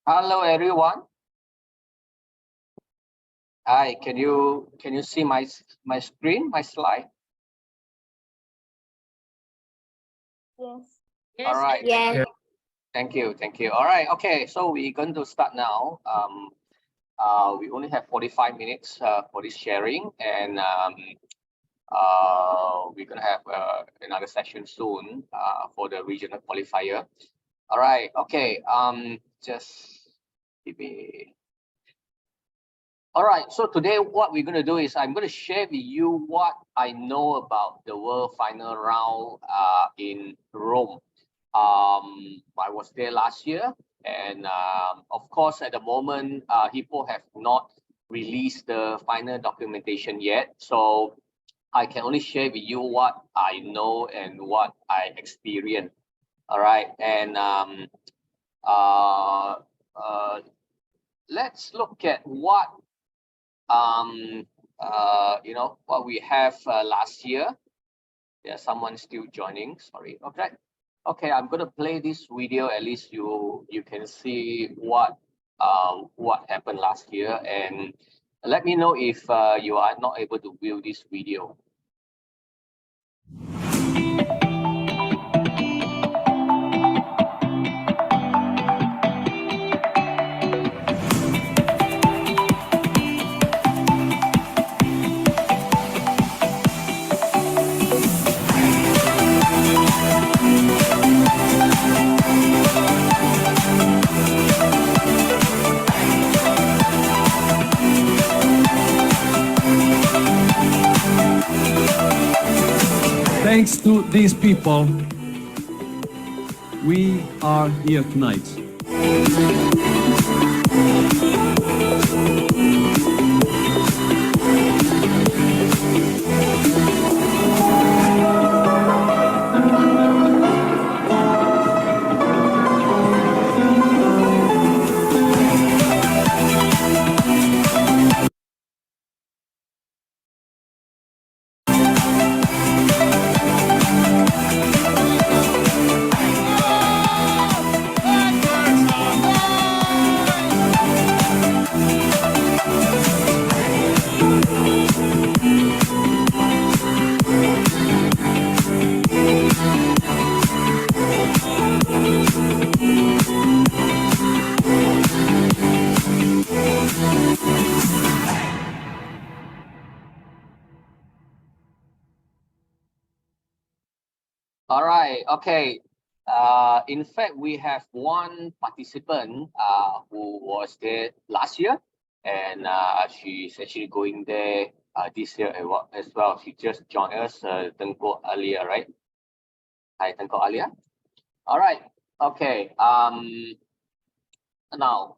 Hello everyone. Hi, can you see my screen, my slide? Yes. All right. Yes. Thank you. All right. Okay, so we're going to start now. We only have 45 minutes for this sharing, and we're gonna have another session soon for the regional qualifier. All right. Okay. Just give me. All right, so today what we're going to do is I'm going to share with you what I know about the World Final Round in Rome. I was there last year, and of course, at the moment, Hippo have not released the final documentation yet. So I can only share with you what I know and what I experienced. All right, and let's look at what what we have last year. There's someone still joining, sorry. Okay, I'm going to play this video. At least you can see what happened last year, and let me know if you are not able to view this video. Thanks to these people, we are here tonight. All right, okay. In fact, we have one participant who was there last year, and she's actually going there this year as well. She just joined us, Tengku Alia, right? Hi, Tengku Alia. All right, okay. Now,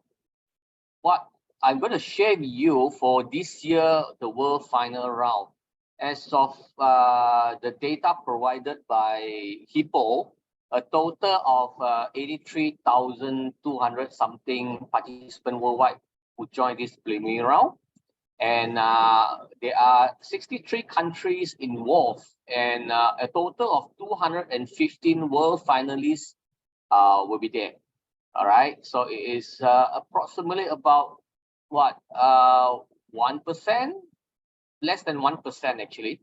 what I'm going to share with you for this year, the World Final Round. As of the data provided by Hippo, a total of 83,200 something participants worldwide who joined this preliminary round. And there are 63 countries involved, and a total of 215 world finalists will be there. All right, so it is approximately about what 1%, less than 1% actually.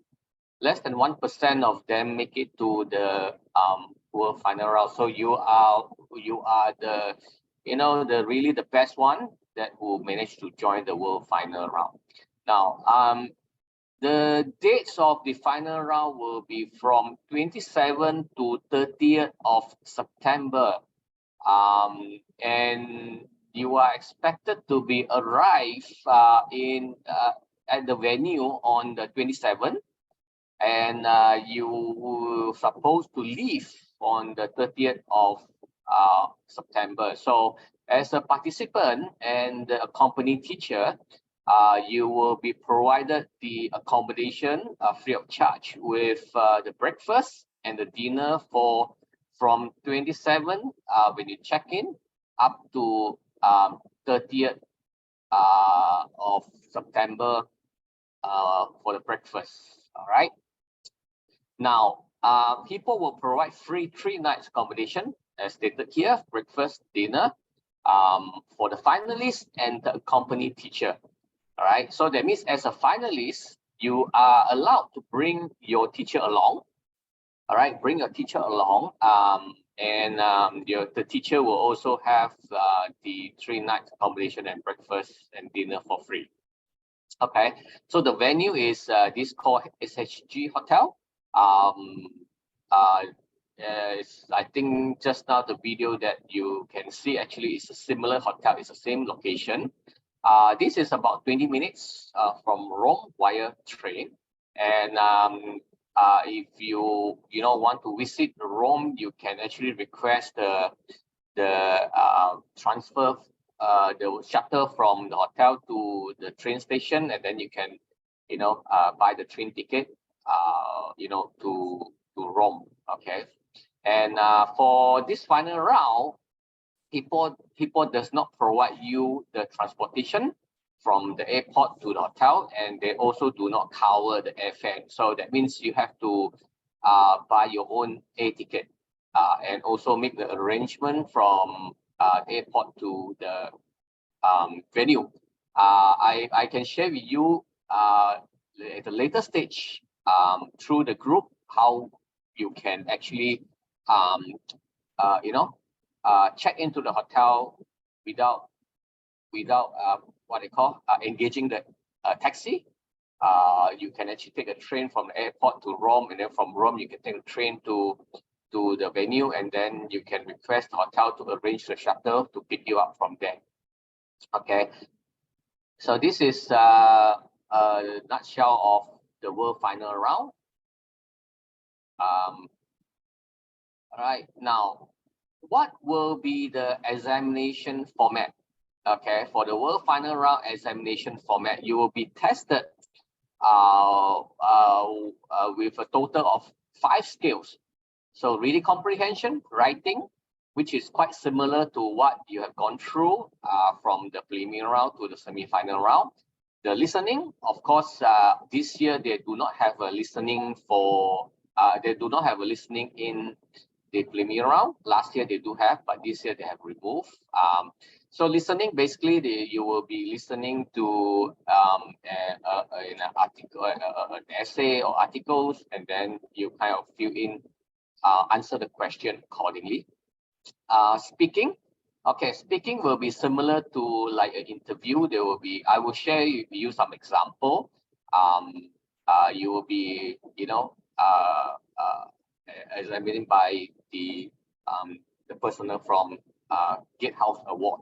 Less than 1% of them make it to the World Final Round. So you are the the really the best one that will manage to join the World Final Round. Now the dates of the final round will be from 27th to 30th of September. And you are expected to be arrive at the venue on the 27th, and you were supposed to leave on the 30th of September. So as a participant and the accompanying teacher, you will be provided the accommodation free of charge with the breakfast and the dinner from 27 when you check in up to 30th of September for the breakfast. All right. Now, people will provide free 3 nights accommodation as stated here: breakfast, dinner, for the finalist and the accompanying teacher. All right. So that means as a finalist, you are allowed to bring your teacher along. All right, bring your teacher along. The teacher will also have the 3-night accommodation and breakfast and dinner for free. Okay, so the venue is this called SHG Hotel. I think just now the video that you can see actually is a similar hotel. It's the same location. This is about 20 minutes from Rome via train. And if you want to visit Rome, you can actually request the transfer, the shuttle from the hotel to the train station, and then you can buy the train ticket to Rome. Okay, and for this final round, Hippo does not provide you the transportation from the airport to the hotel, and they also do not cover the airfare. So that means you have to buy your own air ticket and also make the arrangement from airport to the venue. I can share with you at a later stage through the group how you can actually check into the hotel without what they call engaging the taxi. You can actually take a train from the airport to Rome, and then from Rome you can take a train to the venue, and then you can request the hotel to arrange the shuttle to pick you up from there. Okay, so this is a nutshell of the World Final Round. All right, now what will be the examination format? Okay, for the World Final Round examination format, you will be tested with a total of 5 skills. So reading comprehension, writing, which is quite similar to what you have gone through from the preliminary round to the semi-final round. The listening, of course, this year they do not have a listening in the preliminary round. Last year they do have, but this year they have removed. So listening, basically, you will be listening to an article, an essay or articles, and then you kind of fill in, answer the question accordingly. Speaking, okay, speaking will be similar to like an interview. There will be, I will share with you some example. You will be, examining by the personnel from Gatehouse Award,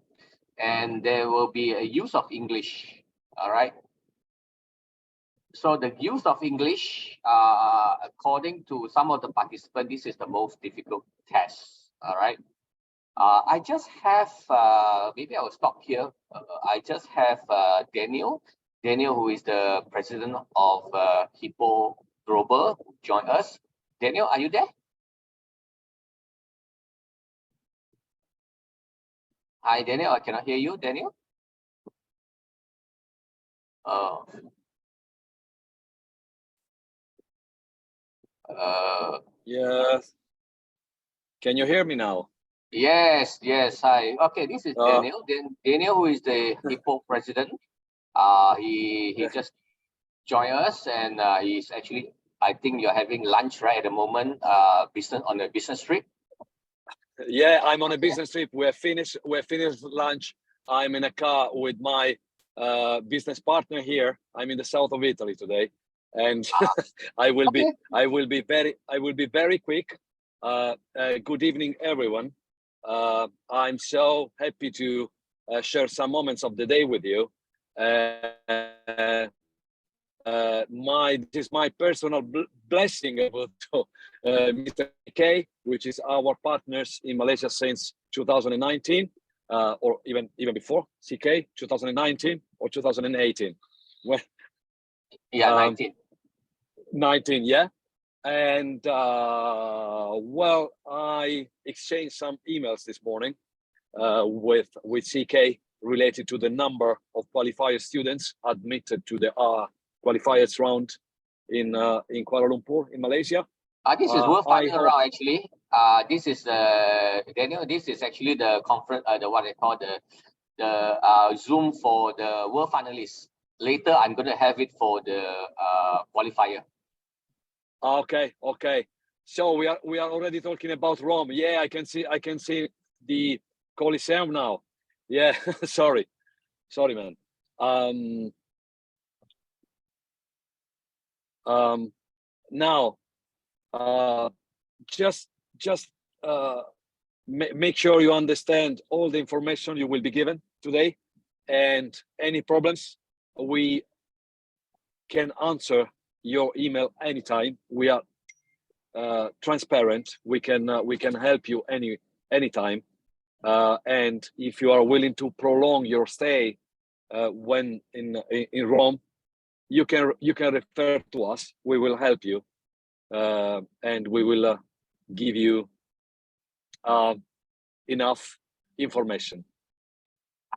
and there will be a use of English. All right. So the use of English, according to some of the participants, this is the most difficult test. All right. I just have, maybe I will stop here. I just have Daniel, who is the president of Hippo Global, join us. Daniel, are you there? Hi, Daniel. I cannot hear you, Daniel. Yes. Can you hear me now? Yes. Hi. Okay, this is Daniel. Daniel, who is the Hippo president. He just joined us, and he's actually, I think you're having lunch right at the moment. On a business trip. Yeah, I'm on a business trip. We're finished lunch. I'm in a car with my business partner here. I'm in the south of Italy today, and I will be very quick. Good evening, everyone. I'm so happy to share some moments of the day with you. This is my personal blessing about Mr. CK, which is our partners in Malaysia since 2019, or even before CK, 2019 or 2018. Well, yeah, 19, yeah. And well, I exchanged some emails this morning with CK related to the number of qualified students admitted to the qualifiers round in Kuala Lumpur in Malaysia. This is World Final Round actually. this is Daniel. This is actually the conference, the what they call the Zoom for the world finalists. Later, I'm going to have it for the qualifier. Okay, okay. So we are already talking about Rome. Yeah, I can see the Colosseum now. Yeah, sorry, man. Now, just make sure you understand all the information you will be given today, and any problems, we can answer your email anytime. We are transparent. We can help you anytime. And if you are willing to prolong your stay when in Rome, you can refer to us. We will help you, and we will give you enough information.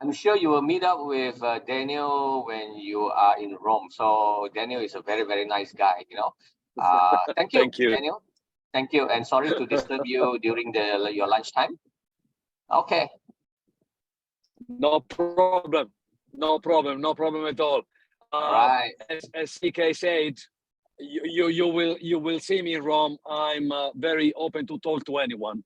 I'm sure you will meet up with Daniel when you are in Rome. So Daniel is a very, very nice guy, you know. Thank you, Thank you. Daniel. Thank you, and sorry to disturb you during your lunchtime. Okay. No problem. No problem at all. Right. As CK said, you will see me in Rome. I'm very open to talk to anyone,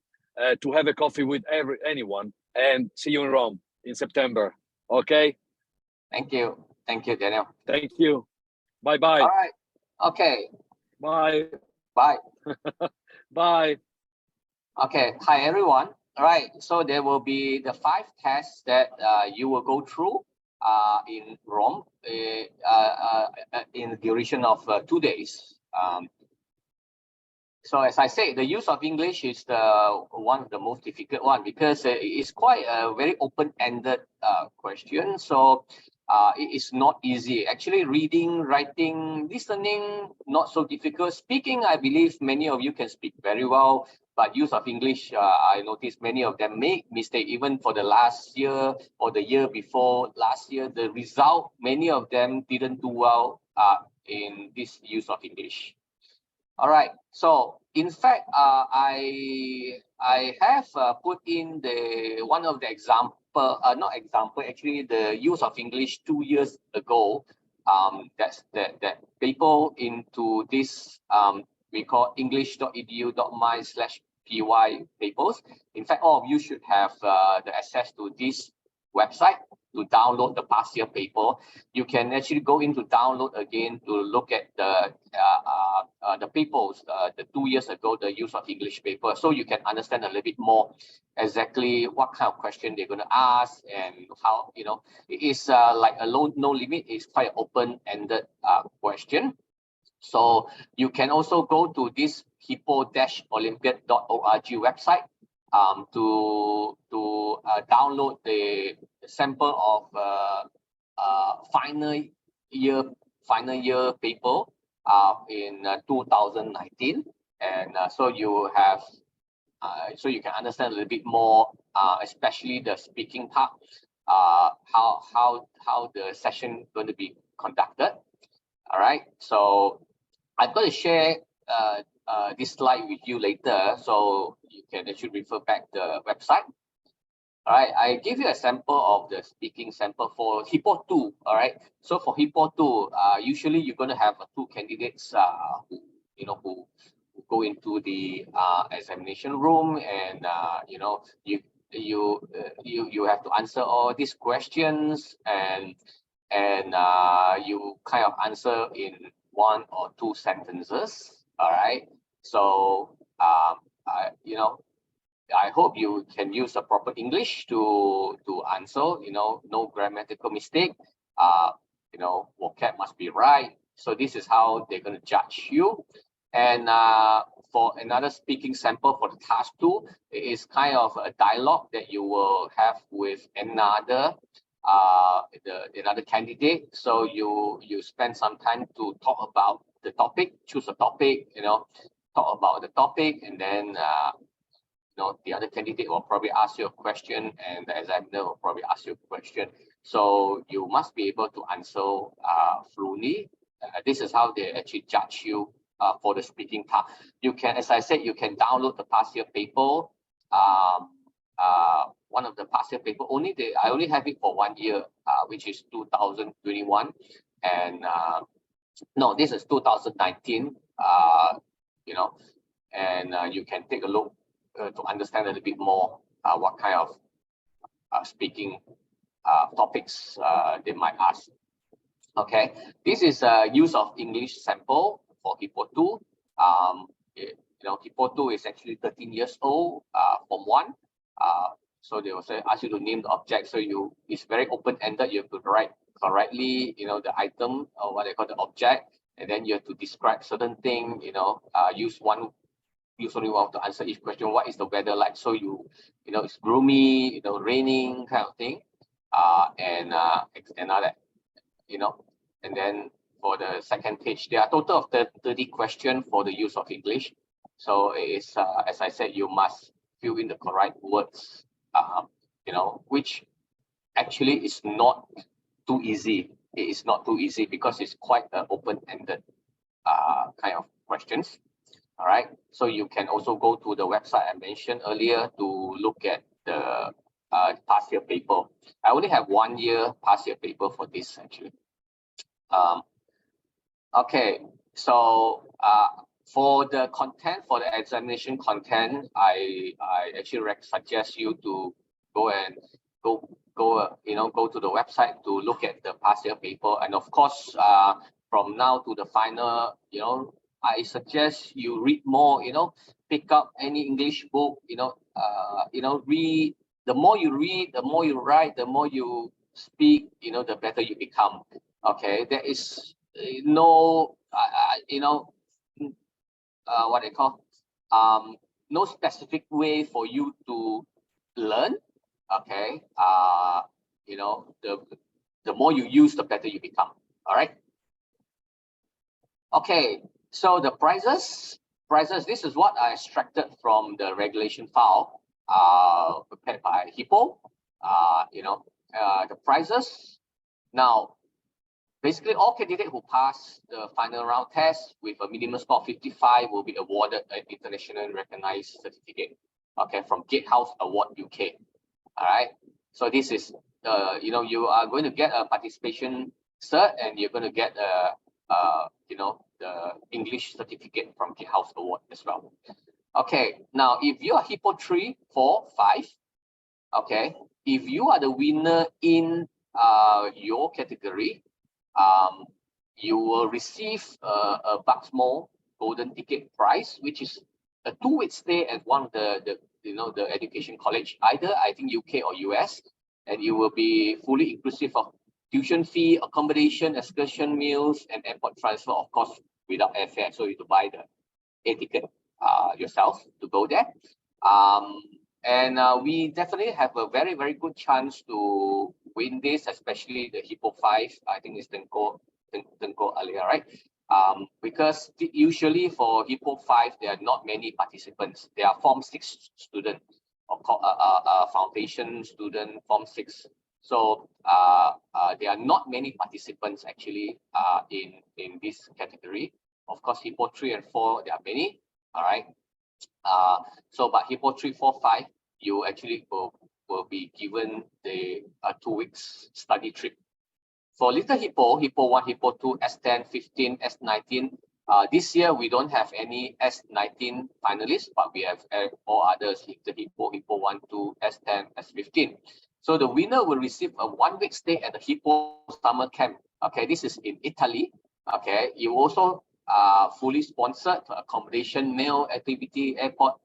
to have a coffee with anyone, and see you in Rome in September. Okay. Thank you, Daniel. Thank you. Bye bye. All right. Okay. Bye. Bye. Bye. Okay. Hi, everyone. All right. So there will be the 5 tests that you will go through in Rome in the duration of 2 days. So as I say, the use of English is one of the most difficult one, because it is quite a very open-ended question. So it is not easy. Actually, reading, writing, listening, not so difficult. Speaking, I believe many of you can speak very well. But use of English, I noticed many of them make mistake. Even for the last year or the year before last year, the result, many of them didn't do well in this use of English. All right. So in fact, I have put in one of the example, not example, actually the use of English 2 years ago. That people into this we call english.edu.my/py papers. In fact, all of you should have the access to this website to download the past year paper. You can actually go into download again to look at the papers, the 2 years ago, the use of English paper, so you can understand a little bit more exactly what kind of question they're going to ask, and how, you know, it is like a no limit. It's quite an open-ended question. So you can also go to this hippo-olympiad.org website to download the sample of final year paper in 2019, and so you have so you can understand a little bit more, especially the speaking part, how the session going to be conducted. All right, so I'm going to share this slide with you later, so you can actually refer back the website. All right, I give you a sample of the speaking sample for Hippo 2. All right, so for Hippo 2, usually you're going to have 2 candidates who go into the examination room, and you have to answer all these questions, and you kind of answer in 1 or 2 sentences. All right, so I hope you can use the proper English to answer. No grammatical mistake. Vocab must be right. So this is how they're going to judge you. And for another speaking sample for the task 2, it is kind of a dialogue that you will have with another candidate. So you spend some time to talk about the topic, choose a topic, talk about the topic, and then the other candidate will probably ask you a question, and the examiner will probably ask you a question. So you must be able to answer fluently. This is how they actually judge you for the speaking part. You can, as I said, you can download the past year paper. One of the past year paper, I only have it for 1 year, which is 2021. And no, this is 2019, you know, and you can take a look to understand a little bit more what kind of speaking topics they might ask. Okay, this is use of English sample for Hippo 2. Hippo 2 is actually 13 years old, Form 1. So they will say, ask you to name the object. So it's very open-ended. You have to write correctly, the item or what they call the object, and then you have to describe certain thing. Use only one to answer each question. What is the weather like? So it's gloomy, raining kind of thing, and that, and then for the second page, there are a total of 30 questions for the use of English. So it's as I said, you must fill in the correct words, which actually is not too easy. It is not too easy because it's quite an open-ended kind of questions. All right. So you can also go to the website I mentioned earlier to look at the past year paper. I only have 1 year past year paper for this actually. Okay. So for the content, for the examination content, I actually suggest you to go to the website to look at the past year paper. And of course, from now to the final, I suggest you read more, pick up any English book, read. The more you read, the more you write, the more you speak, the better you become. Okay, there is no, what they call, no specific way for you to learn. Okay, the more you use, the better you become. All right. Okay, so the prizes, this is what I extracted from the regulation file prepared by Hippo. The prizes. Now, basically, all candidates who pass the final round test with a minimum score of 55 will be awarded an internationally recognized certificate, okay, from Gatehouse Award UK. All right. So this is, you are going to get a participation cert, and you're going to get the English certificate from Gatehouse Award as well. Okay. Now, if you are Hippo 3, 4, 5, okay, if you are the winner in your category, you will receive a Bucks Mall golden ticket prize, which is a 2-week stay at one of the education college, either I think UK or US, and it will be fully inclusive of tuition fee, accommodation, excursion meals, and airport transfer, of course, without airfare. So you have to buy the air ticket yourself to go there. And we definitely have a very, very good chance to win this, especially the Hippo 5. I think it's Tengku earlier, right? Because usually for Hippo 5, there are not many participants. There are Form 6 students, or foundation student, Form 6. So there are not many participants actually in this category. Of course, Hippo 3 and 4, there are many. All right. But Hippo 3, 4, 5, you actually will be given the 2 weeks study trip. For Little Hippo, Hippo 1, Hippo 2, S10, 15, S19. This year, we don't have any S19 finalists, but we have all others, Little Hippo, Hippo 1, 2, S10, S15. So the winner will receive a 1-week stay at the Hippo summer camp. Okay, this is in Italy. Okay, you also fully sponsored accommodation, meal, activity, airport.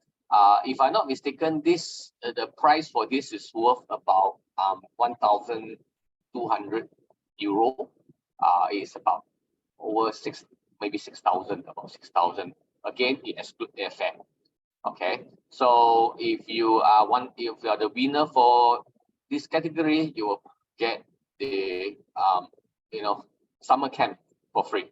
If I'm not mistaken, the price for this is worth about 1,200 euro. It's about over maybe 6,000, about 6,000. Again, it excludes airfare. Okay, so if you are the winner for this category, you will get the summer camp for free.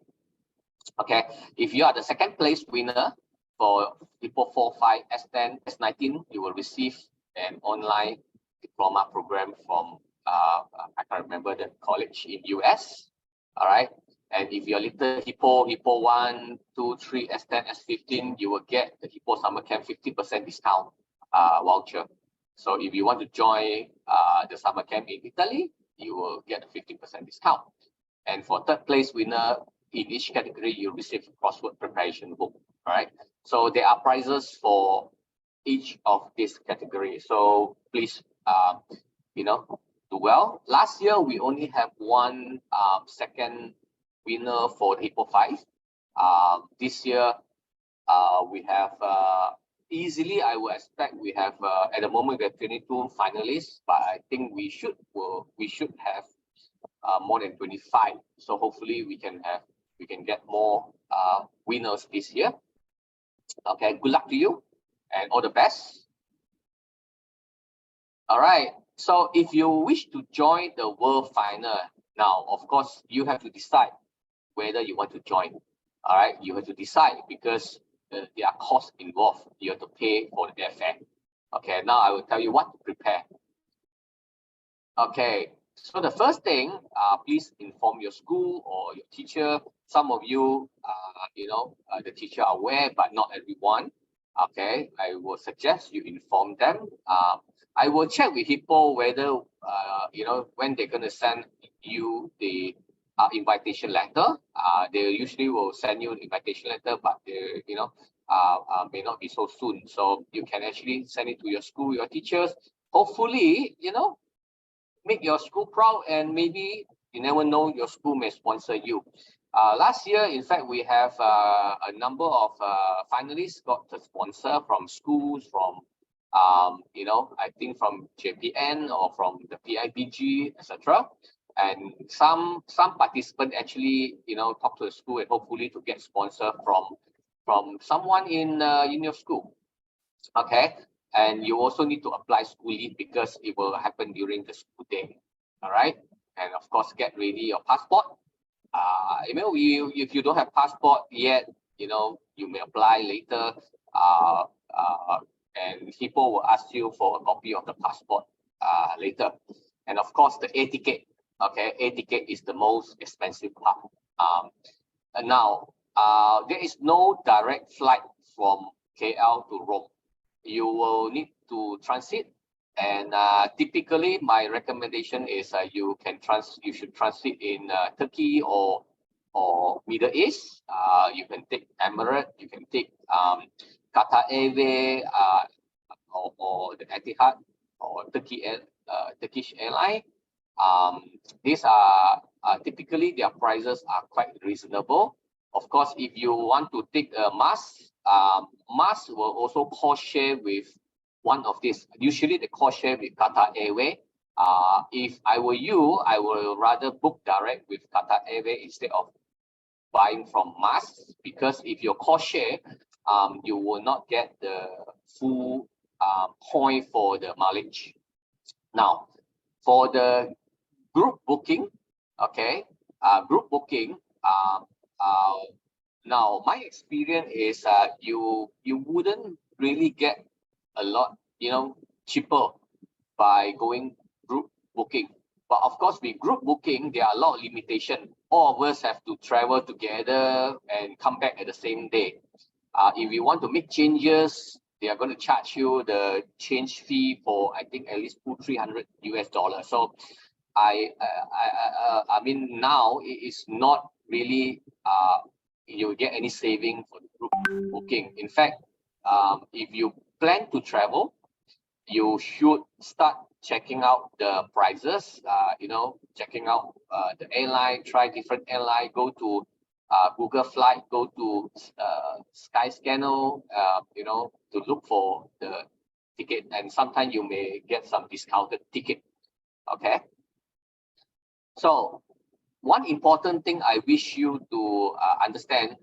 Okay, if you are the second place winner for Hippo 4, 5, S10, S19, you will receive an online diploma program from I can't remember the college in US. All right, And if you're little Hippo 1, 2, 3, S10, S15, you will get the Hippo Summer Camp 50% discount voucher. So if you want to join the summer camp in Italy, you will get a 50% discount. And for third place winner in each category, you receive a crossword preparation book. All right. So there are prizes for each of these categories. So please, do well. Last year we only have one second winner for the Hippo 5. This year we have easily, I would expect we have at the moment we have 22 finalists, but I think we should have more than 25. So hopefully we can get more winners this year. Okay, good luck to you and all the best. All right. So if you wish to join the World Final now, of course you have to decide whether you want to join. All right, you have to decide because there are costs involved. You have to pay for the airfare. Okay, now I will tell you what to prepare. Okay, so the first thing, please inform your school or your teacher. Some of you, the teacher are aware, but not everyone. Okay, I will suggest you inform them. I will check with Hippo whether, when they're going to send you the invitation letter. They usually will send you an invitation letter, but they, may not be so soon. So you can actually send it to your school, your teachers. Hopefully, make your school proud, and maybe you never know, your school may sponsor you. Last year, in fact, we have a number of finalists got the sponsor from schools, from I think from JPN or from the PIBG, etc. And some participants actually talk to the school and hopefully to get sponsor from someone in your school. Okay, and you also need to apply school leave because it will happen during the school day. All right, and of course get ready your passport. If you don't have passport yet, you may apply later. And Hippo will ask you for a copy of the passport later. And of course the air ticket. Okay, air ticket is the most expensive part. And now there is no direct flight from KL to Rome. You will need to transit, and typically my recommendation is you should transit in Turkey or Middle East. You can take Emirates, you can take Qatar Airways, or the Etihad or Turkish airline. These are typically their prices are quite reasonable. Of course, if you want to take a MAS will also cost share with one of these. Usually they cost share with Qatar Airways. If I were you, I will rather book direct with Qatar Airways instead of buying from MAS, because if you cost share, you will not get the full point for the mileage. Now, for the group booking, okay, now my experience is you wouldn't really get a lot cheaper by going group booking. But of course with group booking there are a lot of limitations. All of us have to travel together and come back at the same day. If you want to make changes, they are going to charge you the change fee for I think at least $200-300 US. So I mean now it is not really you get any saving for the group booking. In fact, if you plan to travel, you should start checking out the prices, checking out the airline, try different airline, go to Google Flight, go to Skyscanner, to look for the ticket, and sometimes you may get some discounted ticket. Okay. So one important thing I wish you to understand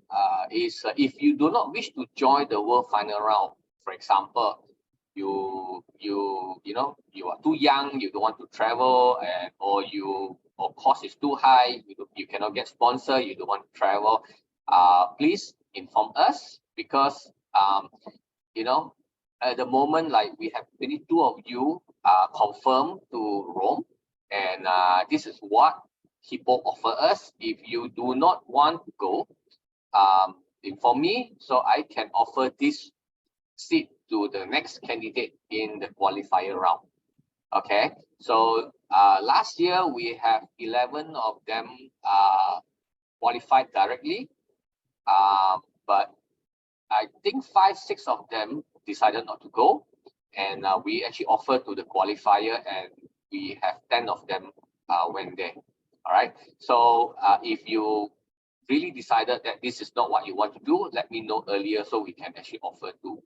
is if you do not wish to join the World Final round, for example, you are too young, you don't want to travel, or cost is too high, you cannot get sponsor, you don't want to travel, please inform us, because at the moment, like we have 22 of you confirmed to Rome, and this is what Hippo offer us. If you do not want to go, inform me so I can offer this seat to the next candidate in the qualifier round. Okay, so last year we have 11 of them qualified directly, but I think 5, 6 of them decided not to go, and we actually offered to the qualifier, and we have 10 of them went there. All right, so if you really decided that this is not what you want to do, let me know earlier so we can actually offer to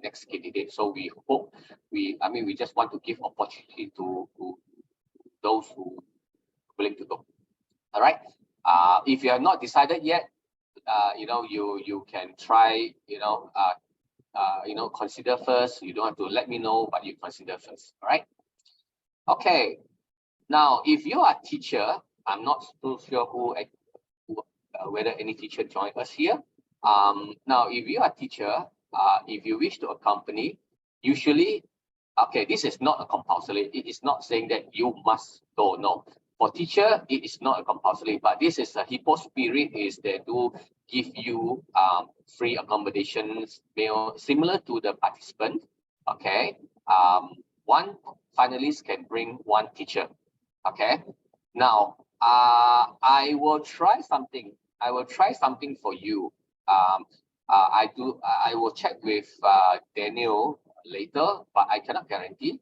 next candidate. So we hope we just want to give opportunity to those who are willing to go. All right, if you have not decided yet, you can try, consider first. You don't have to let me know, but you consider first. All right. Okay. Now, if you are a teacher, I'm not too sure whether any teacher joined us here. Now, if you are a teacher, if you wish to accompany, usually, okay, this is not a compulsory. It is not saying that you must go. No, for teacher, it is not a compulsory. But this is a Hippo spirit. Is they do give you free accommodations, meal, similar to the participant. Okay, one finalist can bring one teacher. Okay, now I will try something. I will try something for you. I will check with Daniel later, but I cannot guarantee.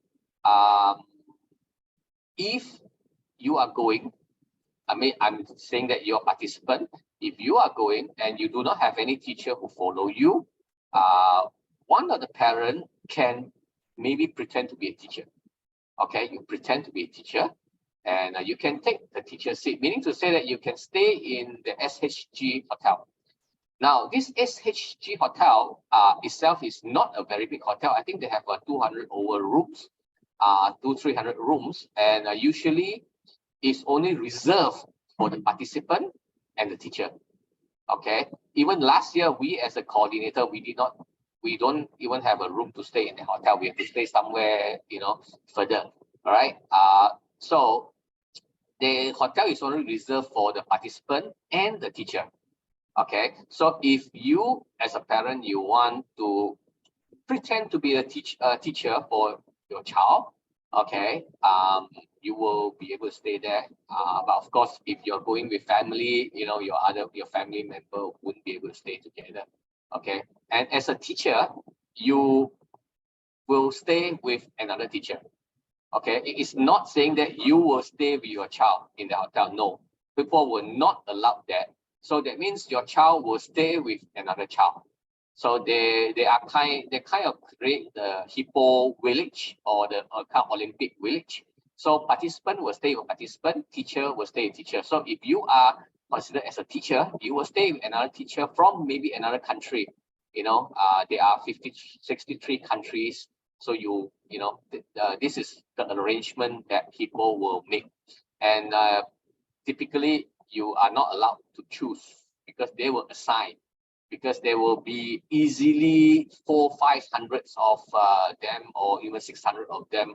If you are going, I'm saying that you're a participant. If you are going and you do not have any teacher who follow you, one of the parent can maybe pretend to be a teacher. Okay, you pretend to be a teacher, and you can take the teacher seat, meaning to say that you can stay in the SHG hotel. Now, this SHG hotel itself is not a very big hotel. I think they have 200 over rooms, 200-300 rooms, and usually it's only reserved for the participant and the teacher. Okay. Even last year, we as a coordinator, we don't even have a room to stay in the hotel. We have to stay somewhere, further. All right. So the hotel is only reserved for the participant and the teacher. Okay, so if you as a parent, you want to pretend to be a teacher for your child, okay, you will be able to stay there. But of course, if you're going with family, your family member wouldn't be able to stay together. Okay, and as a teacher, you will stay with another teacher. Okay, it is not saying that you will stay with your child in the hotel. No, people will not allow that. So that means your child will stay with another child. So they kind of create the Hippo village or the Olympic village. So participant will stay with participant, teacher will stay with teacher. So if you are considered as a teacher, you will stay with another teacher from maybe another country. There are 63 countries. So this is the arrangement that Hippo will make. And typically, you are not allowed to choose because they will assign, because there will be easily 400-500 of them, or even 600 of them,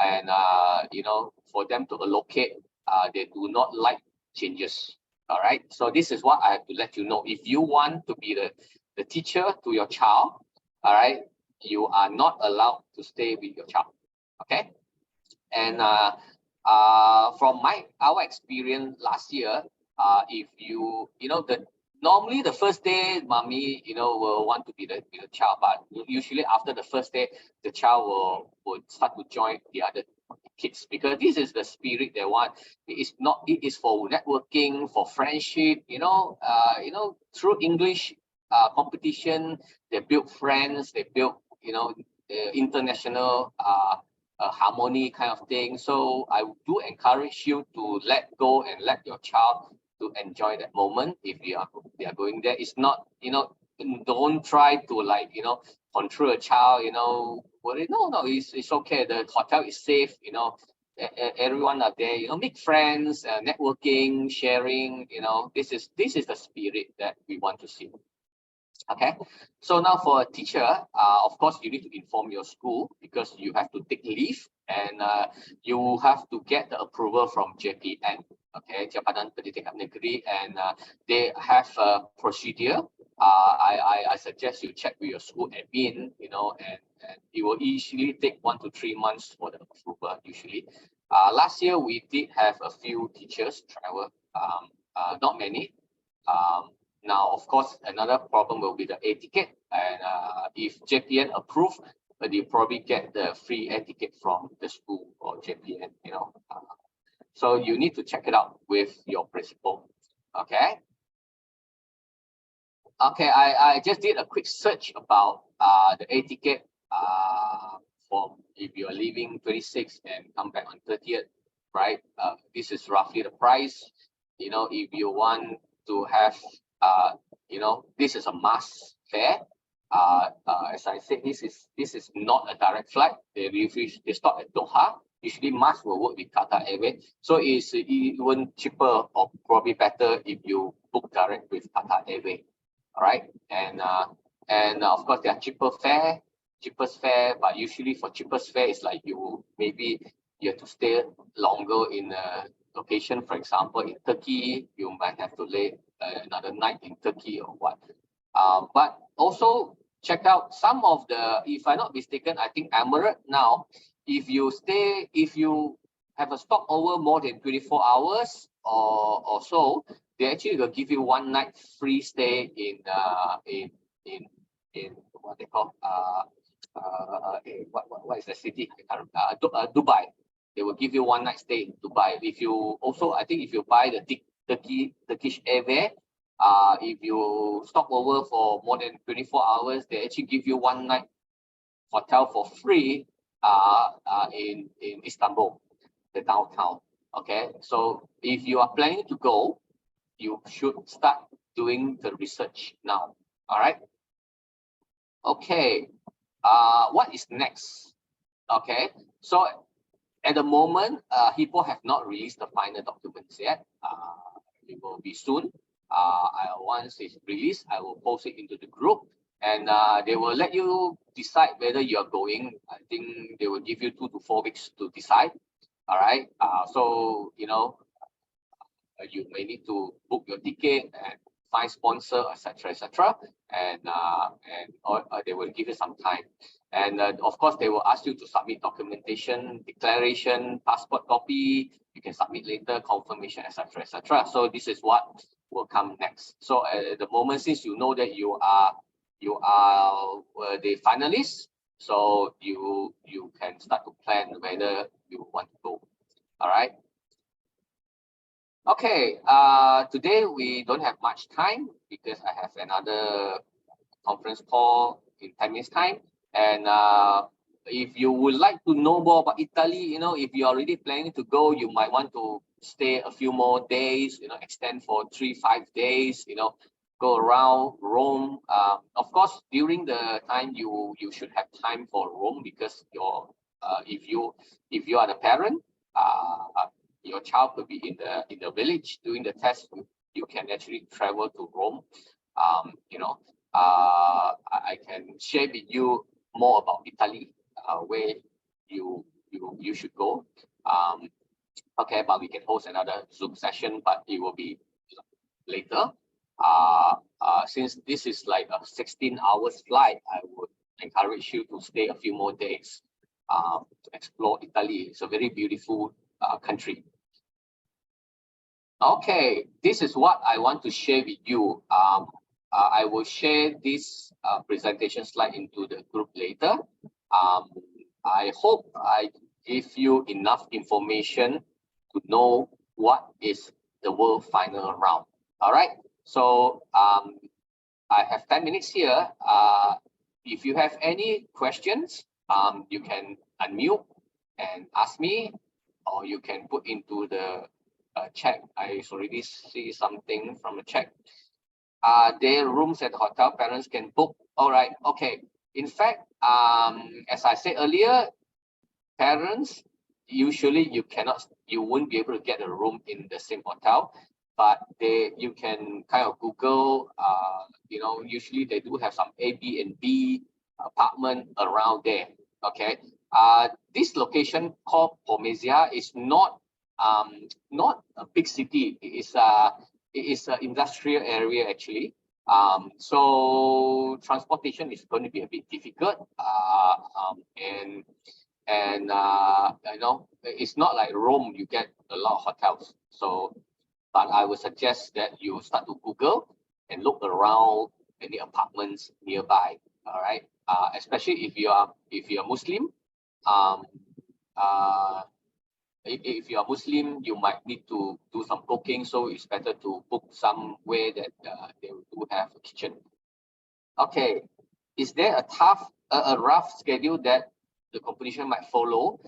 and for them to allocate, they do not like changes. All right, so this is what I have to let you know. If you want to be the teacher to your child, all right, you are not allowed to stay with your child. Okay, and from our experience last year, if normally the first day, mommy, will want to be the child, but usually after the first day, the child will start to join the other kids, because this is the spirit they want. It is for networking, for friendship, through English competition, they build friends, they build, international harmony kind of thing. So I do encourage you to let go and let your child to enjoy that moment. If they are going there, it's not, don't try to control a child, no, it's okay. The hotel is safe, everyone are there, make friends, networking, sharing, this is the spirit that we want to see. Okay, so now for a teacher, of course, you need to inform your school, because you have to take leave, and you have to get the approval from JPN. Okay, Jabatan Pendidikan Negeri, and they have a procedure. I suggest you check with your school admin, and it will usually take 1 to 3 months for the approval usually. Last year we did have a few teachers travel, not many. Now, of course, another problem will be the air ticket, and if JPN approve, you probably get the free air ticket from the school or JPN, so you need to check it out with your principal. Okay. Okay, I just did a quick search about the air ticket from if you are leaving 26th and come back on 30th, right? This is roughly the price. If you want to have this is a must fare. As I said, this is not a direct flight. They stop at Doha. Usually must will work with Qatar Airways. So it's even cheaper or probably better if you book direct with Qatar Airways. All right. And of course there are cheapest fare, but usually for cheapest fare it's like maybe you have to stay longer in a location. For example, in Turkey, you might have to lay another night in Turkey or what. But also check out some of the, if I'm not mistaken, I think Emirates now, if you have a stopover more than 24 hours or so, they actually will give you 1 night free stay in what they call what is the city? Dubai. They will give you 1 night stay in Dubai. If you also, I think if you buy the Turkish Airways, if you stop over for more than 24 hours, they actually give you 1 night hotel for free in Istanbul, the downtown. Okay, so if you are planning to go, you should start doing the research now. All right. Okay. What is next? Okay. So at the moment, Hippo have not released the final documents yet. It will be soon. Once it's released, I will post it into the group, and they will let you decide whether you are going. I think they will give you 2 to 4 weeks to decide. All right. So you may need to book your ticket and find sponsor, etc., and they will give you some time. And of course, they will ask you to submit documentation, declaration, passport copy. You can submit later, confirmation, etc., etc. So this is what will come next. So at the moment, since you know that you are the finalists, so you can start to plan whether you want to go. All right. Okay. Today we don't have much time because I have another conference call in 10 minutes time. And if you would like to know more about Italy, if you're already planning to go, you might want to stay a few more days, extend for 3-5 days, go around Rome. Of course, during the time you should have time for Rome, because if you are the parent, your child will be in the village doing the test. You can actually travel to Rome. I can share with you more about Italy, where you should go. Okay, but we can host another Zoom session, but it will be later. Since this is like a 16 hours flight, I would encourage you to stay a few more days to explore Italy. It's a very beautiful country. Okay, this is what I want to share with you. I will share this presentation slide into the group later. I hope I give you enough information to know what is the World Final Round. All right, so I have 10 minutes here. If you have any questions, you can unmute and ask me, or you can put into the chat. I already see something from the chat. Are there rooms at the hotel parents can book? All right, okay. In fact, as I said earlier, parents, usually you won't be able to get a room in the same hotel, but you can kind of Google, usually they do have some Airbnb apartment around there. Okay. This location called Pomezia is not not a big city. It is an industrial area actually. So transportation is going to be a bit difficult. And you know, it's not like Rome. You get a lot of hotels. So, but I would suggest that you start to Google and look around any apartments nearby. All right. Especially if you're Muslim. Um, uh, if you are Muslim, you might need to do some cooking, so it's better to book somewhere that they do have a kitchen. Okay, is there a rough schedule that the competition might follow?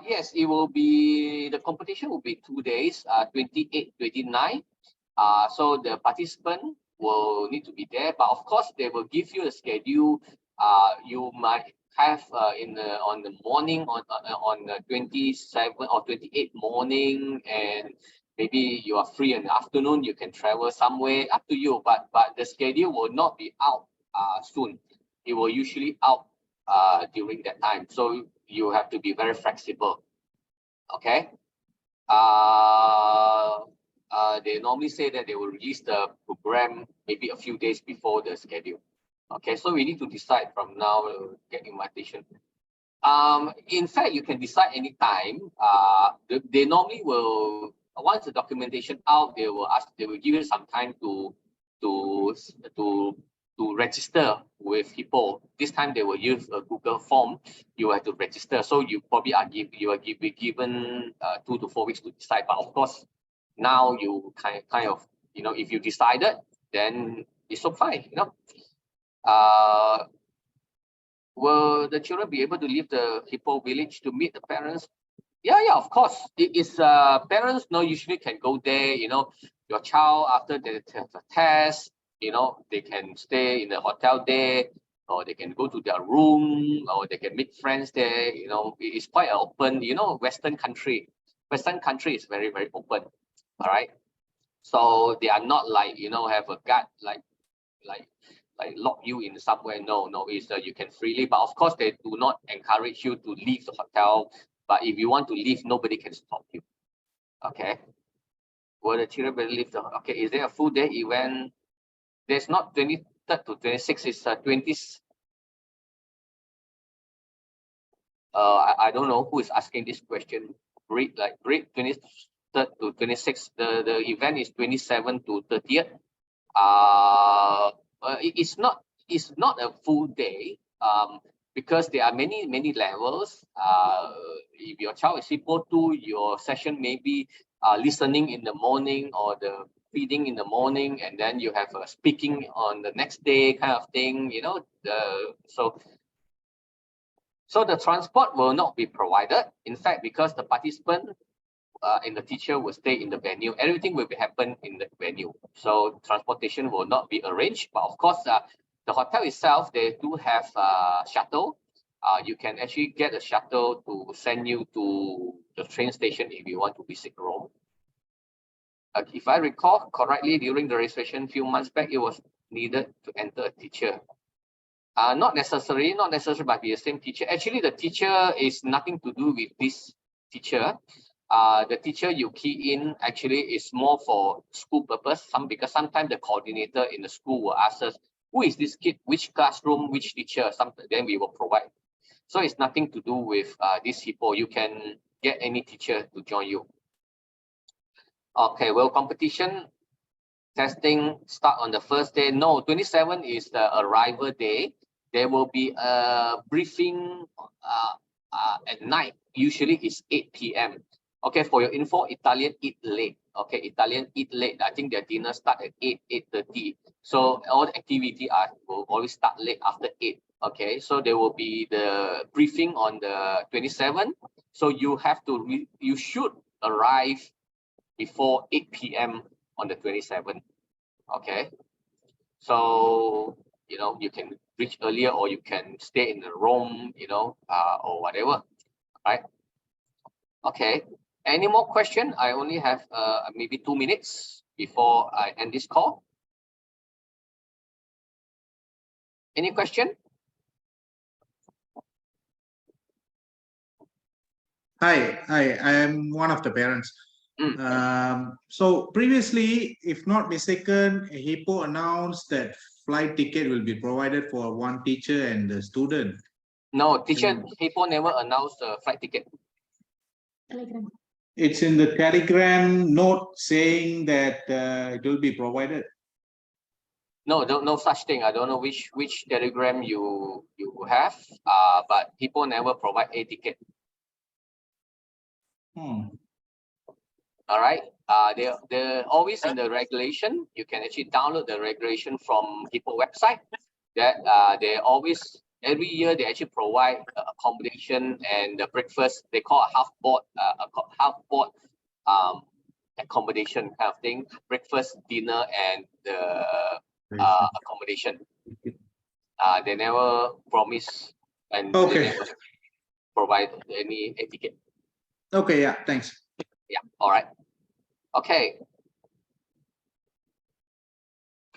Yes, it will be, the competition will be 2 days, 28, 29. So the participant will need to be there, but of course they will give you a schedule. You might have on the morning on the 27 or 28 morning, and maybe you are free in the afternoon, you can travel somewhere, up to you, but the schedule will not be out soon. It will usually out during that time, so you have to be very flexible. Okay. They normally say that they will release the program maybe a few days before the schedule. Okay, so we need to decide from now, get invitation. In fact, you can decide anytime. They normally will, once the documentation out, they will give you some time to register with Hippo. This time they will use a Google form. You have to register. So you probably are given 2 to 4 weeks to decide. But of course, now you kind of, you know, if you decided, then it's so fine, you know. Will the children be able to leave the Hippo village to meet the parents? Yeah, of course. It is parents usually can go there, you know, your child after the test, you know, they can stay in the hotel there, or they can go to their room, or they can meet friends there, you know. It is quite open, you know. Western country is very, very open. All right. So they are not like, you know, have a guard like lock you in somewhere. No, it's you can freely, but of course they do not encourage you to leave the hotel. But if you want to leave, nobody can stop you. Okay. Will the children be leave the, okay, is there a full day event? There's not 23rd to 26th, it's 20th. I don't know who is asking this question. Breed 23rd to 26th. The event is 27th to 30th. It's not a full day, because there are many levels. If your child is Hippo 2, your session may be listening in the morning, or the feeding in the morning, and then you have a speaking on the next day kind of thing, you know. So the transport will not be provided. In fact, because the participant and the teacher will stay in the venue, everything will happen in the venue. So transportation will not be arranged. But of course, the hotel itself, they do have a shuttle. You can actually get a shuttle to send you to the train station if you want to visit Rome. If I recall correctly, during the registration a few months back, it was needed to enter a teacher. Not necessary, but be the same teacher. Actually, the teacher is nothing to do with this teacher. The teacher you key in actually is more for school purpose. Because sometimes the coordinator in the school will ask us, who is this kid, which classroom, which teacher, then we will provide. So it's nothing to do with this Hippo. You can get any teacher to join you. Okay, will competition testing start on the first day? No, 27 is the arrival day. There will be a briefing at night. Usually it's 8 p.m. Okay, for your info, Italian eat late. Okay, Italian eat late. I think their dinner start at 8:30. So all the activity will always start late after 8. Okay, so there will be the briefing on the 27th. So you should arrive before 8 p.m. on the 27th. Okay, so you know, you can reach earlier, or you can stay in the room, you know, or whatever, right? Okay, any more question? I only have maybe 2 minutes before I end this call. Any question? Hi, I am one of the parents. So previously, if not mistaken, Hippo announced that flight ticket will be provided for one teacher and the student. No, teacher, Hippo never announced the flight ticket. It's in the Telegram note saying that it will be provided. No, no such thing. I don't know which Telegram you have. But Hippo never provide a ticket. All right. They're always in the regulation. You can actually download the regulation from Hippo website. That they always every year they actually provide accommodation and the breakfast. They call a half board accommodation kind of thing. Breakfast, dinner, and the accommodation. They never promise and they never provide any ticket. Okay, yeah, thanks. Yeah, all right. Okay.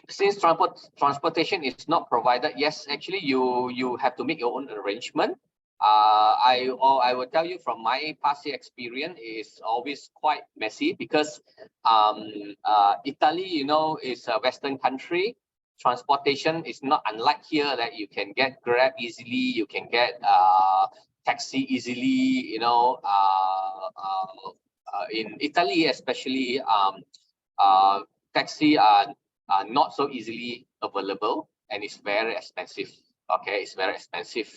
Since transportation is not provided, yes, actually you have to make your own arrangement. I will tell you from my past experience is always quite messy because Italy, you know, is a Western country. Transportation is not unlike here that you can get Grab easily, you can get taxi easily, you know. In Italy especially, taxi are not so easily available and it's very expensive. Okay, it's very expensive.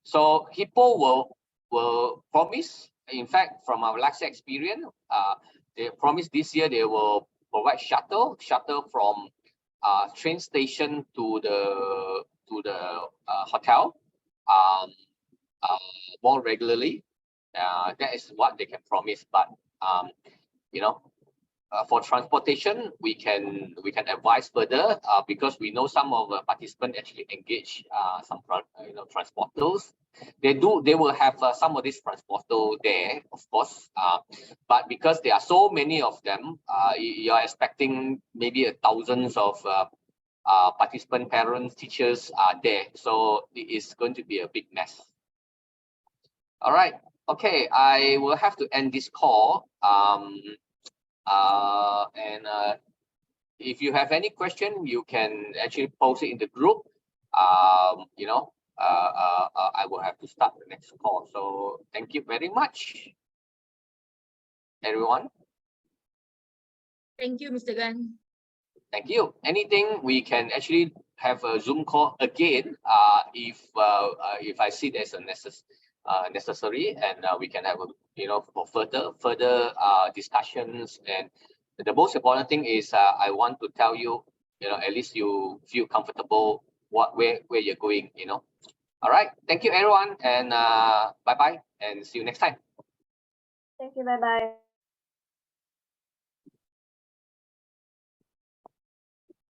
So Hippo will promise, in fact, from our last experience, they promised this year they will provide shuttle from train station to the hotel more regularly. That is what they can promise, but you know, for transportation, we can advise further because we know some of the participants actually engage some transporters. They will have some of these transporters there, of course, but because there are so many of them, you are expecting maybe thousands of participant parents, teachers are there, so it is going to be a big mess. All right, okay, I will have to end this call. If you have any question, you can actually post it in the group. You know, I will have to start the next call. So thank you very much, everyone. Thank you, Mr. Gan. Thank you. Anything we can actually have a Zoom call again if I see there's a necessary, and we can have a for further discussions. And the most important thing is I want to tell you, at least you feel comfortable where you're going. All right. Thank you, everyone, and bye bye, and see you next time. Thank you. Bye bye.